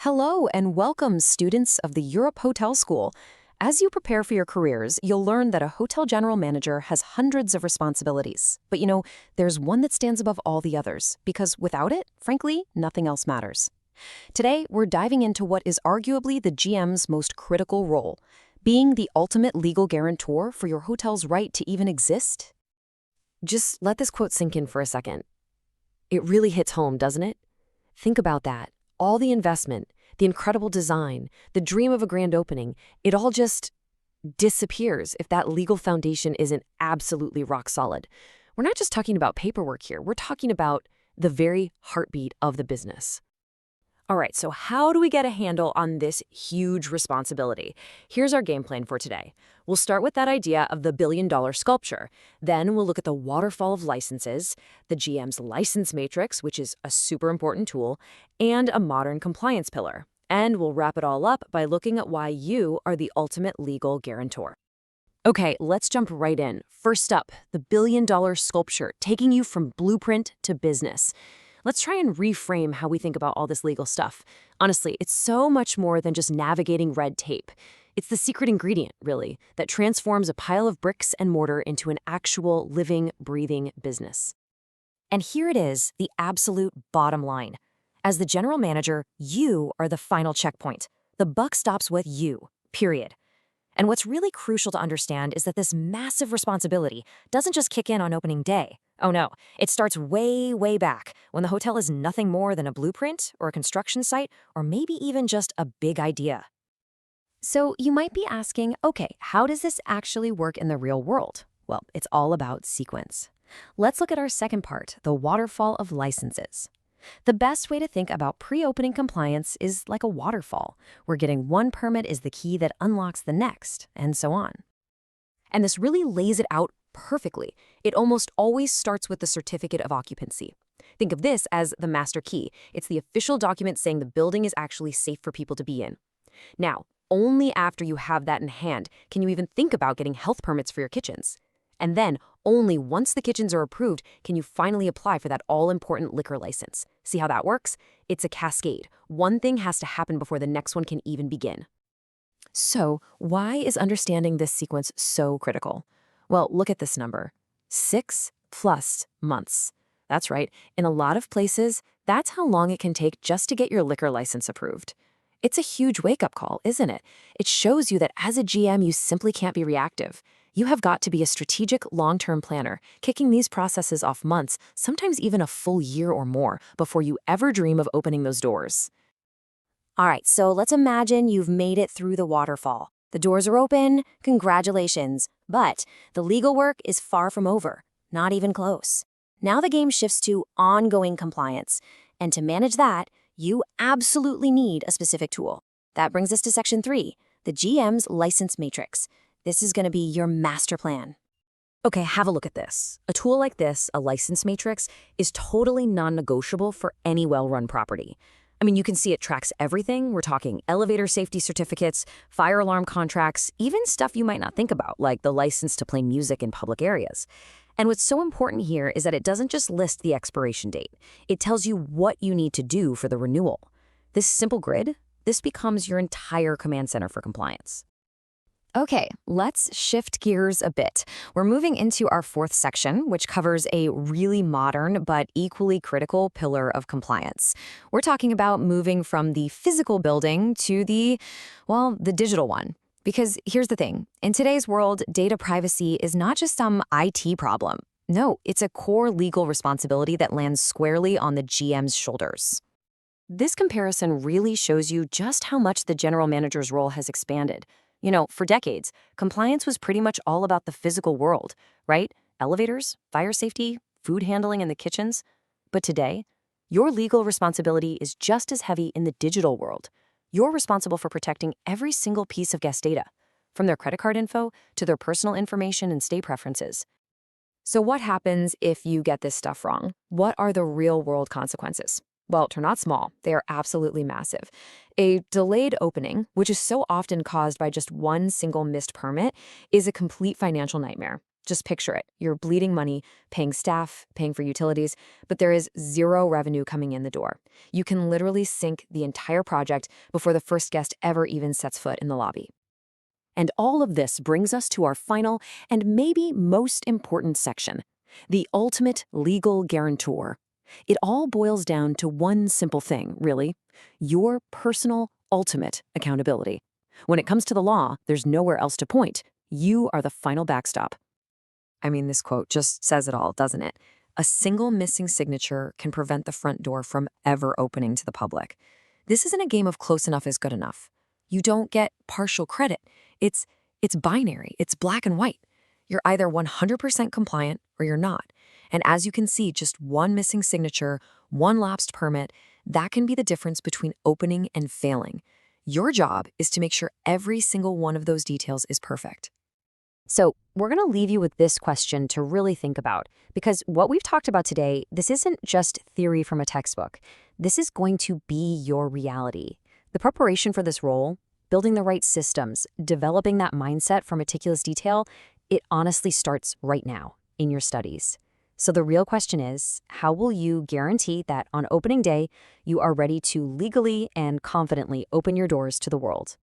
Hello and welcome, students of the Europe Hotel School. As you prepare for your careers, you'll learn that a hotel general manager has hundreds of responsibilities. But there's one that stands above all the others, because without it, frankly, nothing else matters. Today, we're diving into what is arguably the GM's most critical role, being the ultimate legal guarantor for your hotel's right to even exist. Just let this quote sink in for a second. It really hits home, doesn't it? Think about that. All the investment, the incredible design, the dream of a grand opening, it all just disappears if that legal foundation isn't absolutely rock solid. We're not just talking about paperwork here. We're talking about the very heartbeat of the business. All right, so how do we get a handle on this huge responsibility? Here's our game plan for today. We'll start with that idea of the billion-dollar sculpture. Then we'll look at the waterfall of licenses, the GM's license matrix, which is a super important tool, and a modern compliance pillar. And we'll wrap it all up by looking at why you are the ultimate legal guarantor. Okay, let's jump right in. First up, the billion-dollar sculpture, taking you from blueprint to business. Let's try and reframe how we think about all this legal stuff. Honestly, it's so much more than just navigating red tape. It's the secret ingredient, really, that transforms a pile of bricks and mortar into an actual living, breathing business. And here it is, the absolute bottom line. As the general manager, you are the final checkpoint. The buck stops with you, period. And what's really crucial to understand is that this massive responsibility doesn't just kick in on opening day. Oh no, it starts way, way back, when the hotel is nothing more than a blueprint or a construction site, or maybe even just a big idea. So you might be asking, okay, how does this actually work in the real world? Well, it's all about sequence. Let's look at our second part, the waterfall of licenses. The best way to think about pre-opening compliance is like a waterfall, where getting one permit is the key that unlocks the next, and so on. And this really lays it out perfectly. It almost always starts with the certificate of occupancy. Think of this as the master key. It's the official document saying the building is actually safe for people to be in. Now, only after you have that in hand can you even think about getting health permits for your kitchens. And then, only once the kitchens are approved can you finally apply for that all-important liquor license. See how that works? It's a cascade. One thing has to happen before the next one can even begin. So, why is understanding this sequence so critical? Well, look at this number. 6+ months. That's right. In a lot of places, that's how long it can take just to get your liquor license approved. It's a huge wake-up call, isn't it? It shows you that as a GM, you simply can't be reactive. You have got to be a strategic, long-term planner, kicking these processes off months, sometimes even a full year or more, before you ever dream of opening those doors. All right, so let's imagine you've made it through the waterfall. The doors are open, congratulations. But the legal work is far from over, not even close. Now the game shifts to ongoing compliance. And to manage that, you absolutely need a specific tool. That brings us to Section 3, the GM's license matrix. This is going to be your master plan. Okay, have a look at this. A tool like this, a license matrix, is totally non-negotiable for any well-run property. I mean, you can see it tracks everything. We're talking elevator safety certificates, fire alarm contracts, even stuff you might not think about, like the license to play music in public areas. And what's so important here is that it doesn't just list the expiration date. It tells you what you need to do for the renewal. This simple grid, this becomes your entire command center for compliance. Okay, let's shift gears a bit. We're moving into our fourth section, which covers a really modern but equally critical pillar of compliance. We're talking about moving from the physical building to the digital one. Because here's the thing, in today's world, data privacy is not just some IT problem. No, it's a core legal responsibility that lands squarely on the GM's shoulders. This comparison really shows you just how much the general manager's role has expanded. For decades, compliance was pretty much all about the physical world, right? Elevators, fire safety, food handling in the kitchens. But today, your legal responsibility is just as heavy in the digital world. You're responsible for protecting every single piece of guest data, from their credit card info to their personal information and stay preferences. So what happens if you get this stuff wrong? What are the real-world consequences? Well, they're not small. They are absolutely massive. A delayed opening, which is so often caused by just one single missed permit, is a complete financial nightmare. Just picture it. You're bleeding money, paying staff, paying for utilities, but there is zero revenue coming in the door. You can literally sink the entire project before the first guest ever even sets foot in the lobby. And all of this brings us to our final and maybe most important section, the ultimate legal guarantor. It all boils down to one simple thing, really: your personal ultimate accountability. When it comes to the law, there's nowhere else to point. You are the final backstop. I mean, this quote just says it all, doesn't it? A single missing signature can prevent the front door from ever opening to the public. This isn't a game of close enough is good enough. You don't get partial credit. It's binary. It's black and white. You're either 100% compliant or you're not. And as you can see, just one missing signature, one lapsed permit, that can be the difference between opening and failing. Your job is to make sure every single one of those details is perfect. So we're going to leave you with this question to really think about, because what we've talked about today, this isn't just theory from a textbook. This is going to be your reality. The preparation for this role, building the right systems, developing that mindset for meticulous detail, it honestly starts right now in your studies. So the real question is, how will you guarantee that on opening day, you are ready to legally and confidently open your doors to the world?